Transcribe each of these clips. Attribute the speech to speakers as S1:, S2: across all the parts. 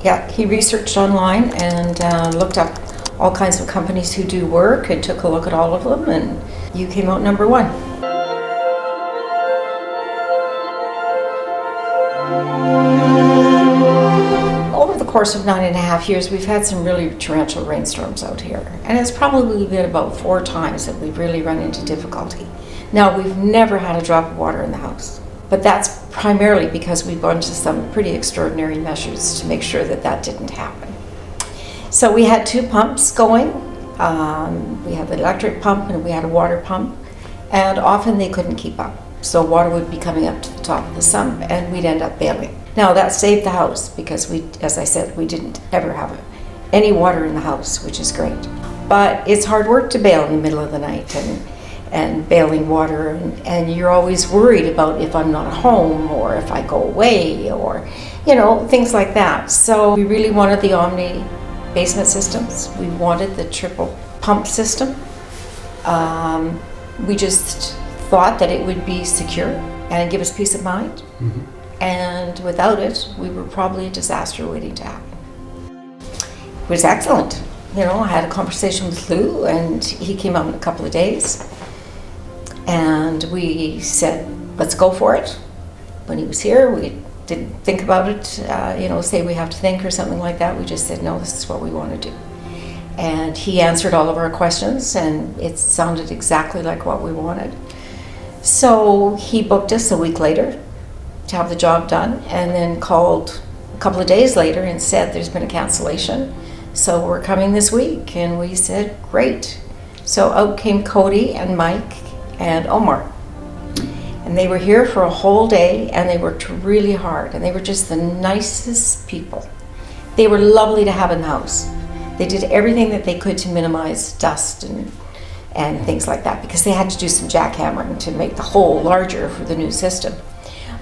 S1: Yeah, he researched online and looked up all kinds of companies who do work and took a look at all of them, and you came out number one. Over the course of 9.5 years, we've had some really torrential rainstorms out here, and it's probably been about 4 times that we've really run into difficulty. Now, we've never had a drop of water in the house, but that's primarily because we've gone to some pretty extraordinary measures to make sure that that didn't happen. So we had 2 pumps going. We had the electric pump and we had a water pump, and often they couldn't keep up. So water would be coming up to the top of the sump and we'd end up bailing. Now that saved the house because we, as I said, we didn't ever have any water in the house, which is great. But it's hard work to bail in the middle of the night and bailing water, and you're always worried about if I'm not home or if I go away or, you know, things like that. So we really wanted the Omni basement systems. We wanted the triple pump system. We just thought that it would be secure and give us peace of mind. Mm-hmm. And without it, we were probably a disaster waiting to happen. It was excellent. You know, I had a conversation with Lou, and he came out in a couple of days. And we said, let's go for it. When he was here, we didn't think about it, say we have to think or something like that. We just said, no, this is what we want to do. And he answered all of our questions, and it sounded exactly like what we wanted. So he booked us a week later to have the job done, and then called a couple of days later and said there's been a cancellation, so we're coming this week. And we said, great. So out came Cody and Mike and Omar. And they were here for a whole day, and they worked really hard, and they were just the nicest people. They were lovely to have in the house. They did everything that they could to minimize dust and things like that, because they had to do some jackhammering to make the hole larger for the new system.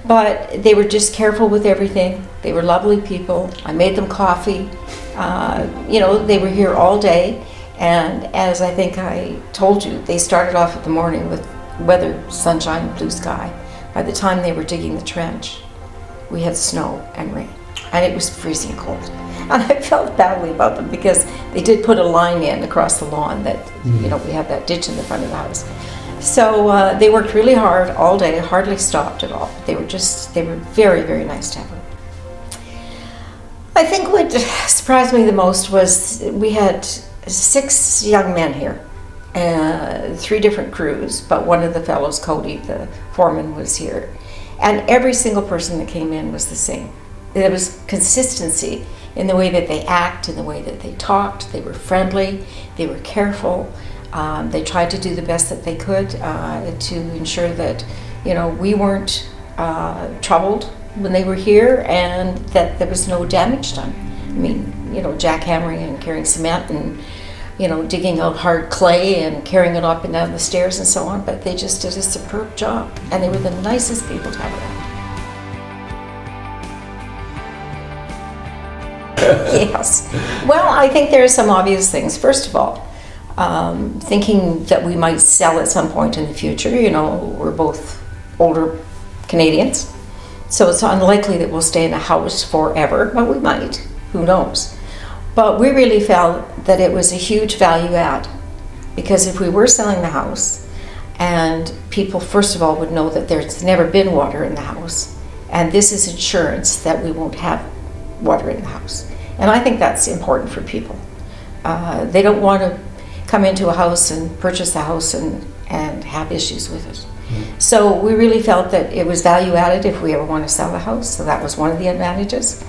S1: But they were just careful with everything. They were lovely people. I made them coffee. They were here all day. And as I think I told you, they started off in the morning with weather, sunshine, blue sky. By the time they were digging the trench, we had snow and rain, and it was freezing cold. And I felt badly about them because they did put a line in across the lawn that, we had that ditch in the front of the house. So they worked really hard all day, hardly stopped at all. They were very, very nice to have them. I think what surprised me the most was we had 6 young men here, 3 different crews, but one of the fellows, Cody, the foreman, was here. And every single person that came in was the same. There was consistency in the way that they act, in the way that they talked. They were friendly, they were careful. They tried to do the best that they could to ensure that, we weren't troubled when they were here, and that there was no damage done. I mean, jackhammering and carrying cement and, digging out hard clay and carrying it up and down the stairs and so on, but they just did a superb job, and they were the nicest people to have around. Yes. Well, I think there are some obvious things. First of all, thinking that we might sell at some point in the future. We're both older Canadians, so it's unlikely that we'll stay in a house forever, but we might, who knows. But we really felt that it was a huge value add, because if we were selling the house, and people first of all would know that there's never been water in the house, and this is insurance that we won't have water in the house. And I think that's important for people. They don't want to come into a house and purchase a house and have issues with it. Mm-hmm. So we really felt that it was value added if we ever want to sell the house, so that was one of the advantages.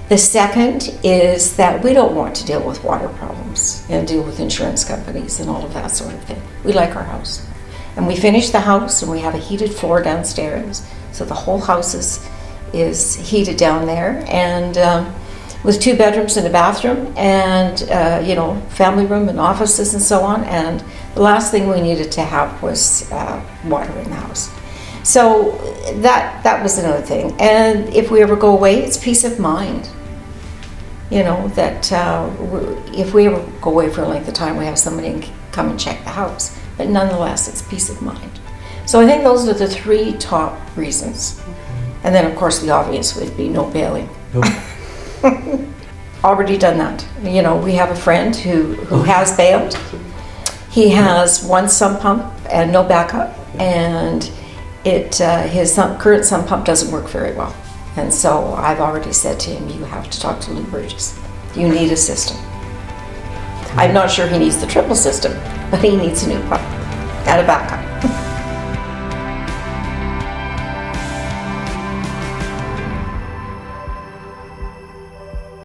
S1: The second is that we don't want to deal with water problems and deal with insurance companies and all of that sort of thing. We like our house. And we finished the house, and we have a heated floor downstairs, so the whole house is heated down there, and with 2 bedrooms and a bathroom, and family room and offices and so on. And the last thing we needed to have was water in the house. So that was another thing. And if we ever go away, it's peace of mind. That if we ever go away for a length of time, we have somebody come and check the house. But nonetheless, it's peace of mind. So I think those are the 3 top reasons. And then, of course, the obvious would be no bailing. Nope. already done that. You know, we have a friend who has bailed. He has one sump pump and no backup, and his current sump pump doesn't work very well. And so I've already said to him, you have to talk to Lou Burgess. You need a system. I'm not sure he needs the triple system, but he needs a new pump and a backup.